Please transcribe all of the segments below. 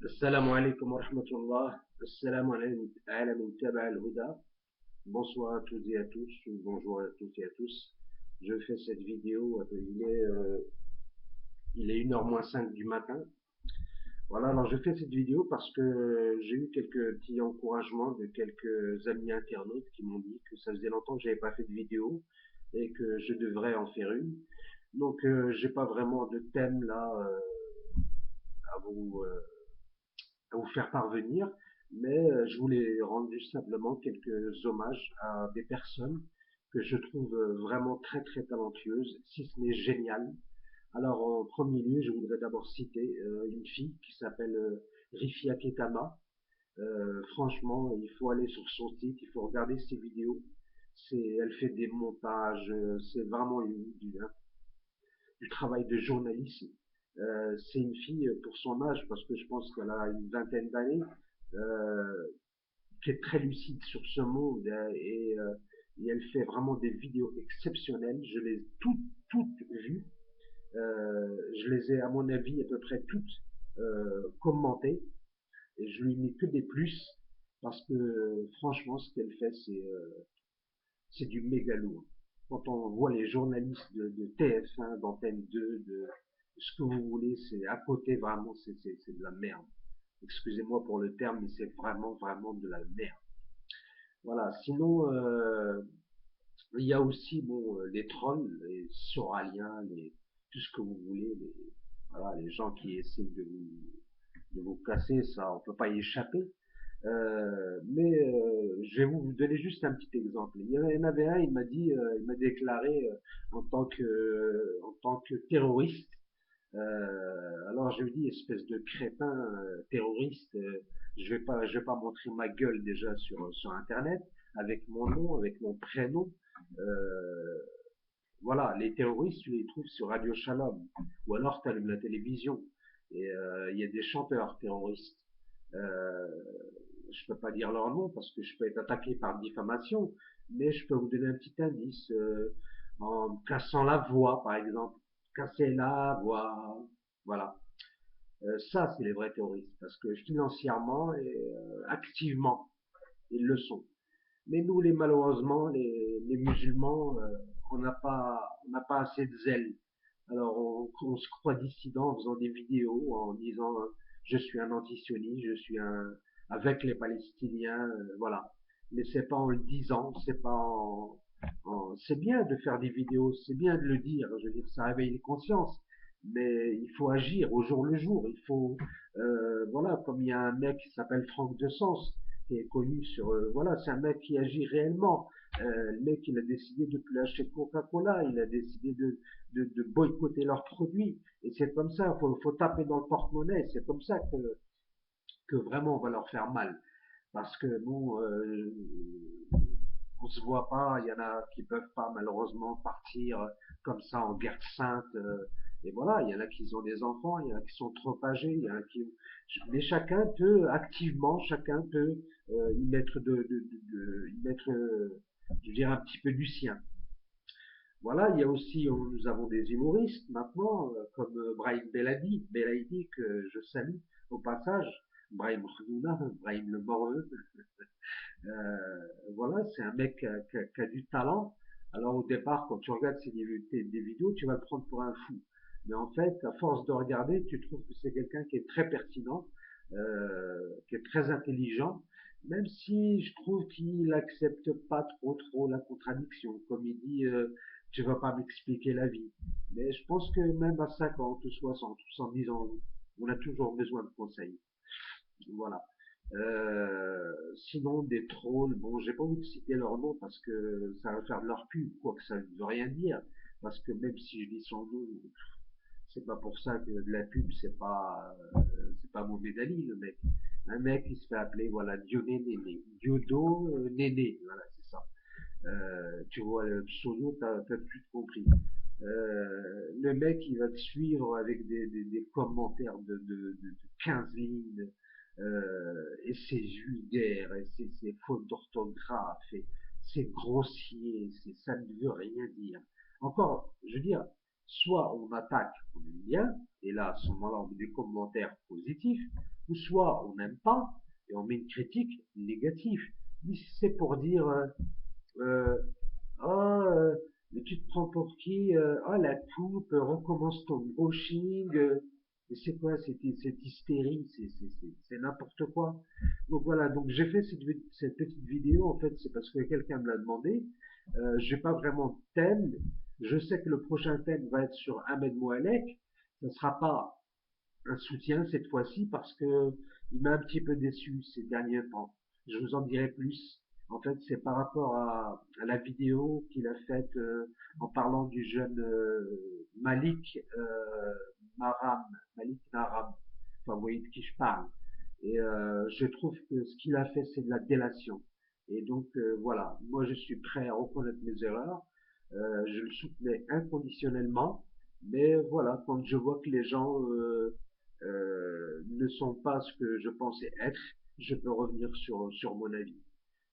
السلام عليكم ورحمة الله. السلام على من تبع الهدى. Bonsoir à toutes et à tous, ou bonjour à toutes et à tous. Je fais cette vidéo, il est 1h moins 5 du matin. Voilà, alors je fais cette vidéo parce que j'ai eu quelques petits encouragements de quelques amis internautes qui m'ont dit que ça faisait longtemps que j'avais pas fait de vidéo et que je devrais en faire une. Donc j'ai pas vraiment de thème là à vous à vous faire parvenir, mais je voulais rendre juste simplement quelques hommages à des personnes que je trouve vraiment très très talentueuses, si ce n'est géniales. Alors en premier lieu, je voudrais d'abord citer une fille qui s'appelle Rifia Ketama. Franchement, il faut aller sur son site, il faut regarder ses vidéos. Elle fait des montages, c'est vraiment du travail de journalisme. C'est une fille pour son âge, parce que je pense qu'elle a une vingtaine d'années, euh, qui est très lucide sur ce monde et elle fait vraiment des vidéos exceptionnelles. Je les ai toutes vues. Je les ai, à mon avis, à peu près toutes commentées et je lui mets que des plus parce que franchement, ce qu'elle fait, c'est du méga lourd. Quand on voit les journalistes de TF1, d'Antenne 2, de ce que vous voulez, c'est à côté vraiment, c'est de la merde. Excusez-moi pour le terme, mais c'est vraiment de la merde. Voilà. Sinon, il y a aussi bon les trolls, les Soraliens, tout ce que vous voulez, voilà, les gens qui essayent de vous casser, ça, on peut pas y échapper. Je vais vous donner juste un petit exemple. Il y en avait un, il m'a déclaré en tant que terroriste. Alors je lui dis, espèce de crétin terroriste, je vais pas montrer ma gueule déjà sur Internet avec mon nom, avec mon prénom. Euh, voilà, les terroristes, tu les trouves sur Radio Shalom, ou alors tu allumes la télévision et il y a des chanteurs terroristes. Euh, je peux pas dire leur nom parce que je peux être attaqué par diffamation, mais je peux vous donner un petit indice en cassant la voix, par exemple, casser la voix, voilà. Ça, c'est les vrais terroristes parce que financièrement et activement, ils le sont. Mais nous, malheureusement, les musulmans, on n'a pas assez de zèle. Alors, on se croit dissident en faisant des vidéos, en disant je suis un antisioniste, je suis un avec les Palestiniens, voilà. Mais c'est pas en le disant, c'est pas c'est bien de faire des vidéos, c'est bien de le dire. Je veux dire, ça réveille les consciences. Mais il faut agir au jour le jour. Il faut, voilà, comme il y a un mec qui s'appelle Franck de Sens, qui est connu sur, voilà, c'est un mec qui agit réellement. Le mec, il a décidé de plus acheter Coca-Cola, il a décidé de boycotter leurs produits. Et c'est comme ça, faut taper dans le porte-monnaie. C'est comme ça que vraiment on va leur faire mal. Parce que bon, on se voit pas, il y en a qui peuvent pas malheureusement partir comme ça en guerre sainte. Et voilà, il y en a qui ont des enfants, il y en a qui sont trop âgés, il y en a qui. Mais chacun peut activement, chacun peut y mettre y mettre, je veux dire un petit peu du sien. Voilà, il y a aussi, nous avons des humoristes maintenant, comme Brahim Belaïdi, que je salue au passage, Brahim Khnouna, Brahim le Morveux. Voilà, c'est un mec qui a du talent. Alors au départ, quand tu regardes des vidéos, tu vas le prendre pour un fou. Mais en fait, à force de regarder, tu trouves que c'est quelqu'un qui est très pertinent, qui est très intelligent, même si je trouve qu'il accepte pas trop la contradiction. Comme il dit, tu vas pas m'expliquer la vie. Mais je pense que même à 50 ou 60 ou 110 ans, on a toujours besoin de conseils. Voilà. Sinon, des trolls, bon, j'ai pas envie de citer leur nom parce que ça va faire de leur pub, quoique ça ne veut rien dire. Parce que même si je dis son nom, c'est pas pour ça que de la pub, c'est pas mauvais d'Ali, le mec. Un mec qui se fait appeler, voilà, Dioné Néné. Diodo Néné, voilà, c'est ça. Tu vois le pseudo, t'as tout de suite compris. Le mec, il va te suivre avec des commentaires de 15 lignes, et c'est vulgaire, et c'est faute d'orthographe, et c'est grossier, ça ne veut rien dire. Encore, je veux dire, soit on attaque, on aime bien, et là, à ce moment-là, on met des commentaires positifs, ou soit on n'aime pas, et on met une critique négative. Mais si c'est pour dire, euh, oh, mais tu te prends pour qui? Oh, la coupe, recommence ton brushing. Mais c'est quoi cette hystérie? C'est n'importe quoi. Donc voilà, donc j'ai fait cette petite vidéo, en fait, c'est parce que quelqu'un me l'a demandé. J'ai pas vraiment de thème. Je sais que le prochain thème va être sur Ahmed Mohalek. Ce ne sera pas un soutien cette fois-ci parce que il m'a un petit peu déçu ces derniers temps. Je vous en dirai plus. En fait, c'est par rapport à la vidéo qu'il a faite en parlant du jeune Malik Maram, Malik Naram. Enfin, vous voyez de qui je parle. Et je trouve que ce qu'il a fait, c'est de la délation. Et donc voilà, moi je suis prêt à reconnaître mes erreurs. Je le soutenais inconditionnellement. Mais voilà, quand je vois que les gens ne sont pas ce que je pensais être, je peux revenir sur mon avis.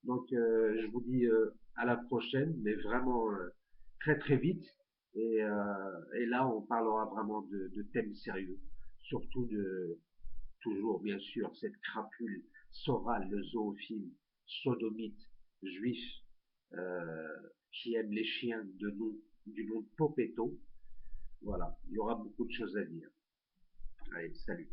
Donc, je vous dis à la prochaine, mais vraiment très très vite. Et là, on parlera vraiment de thèmes sérieux, surtout de toujours, bien sûr, cette crapule Soral, le zoophile, sodomite, juif, euh, qui aime les chiens du nom de Popetto. Voilà, il y aura beaucoup de choses à dire. Allez, salut.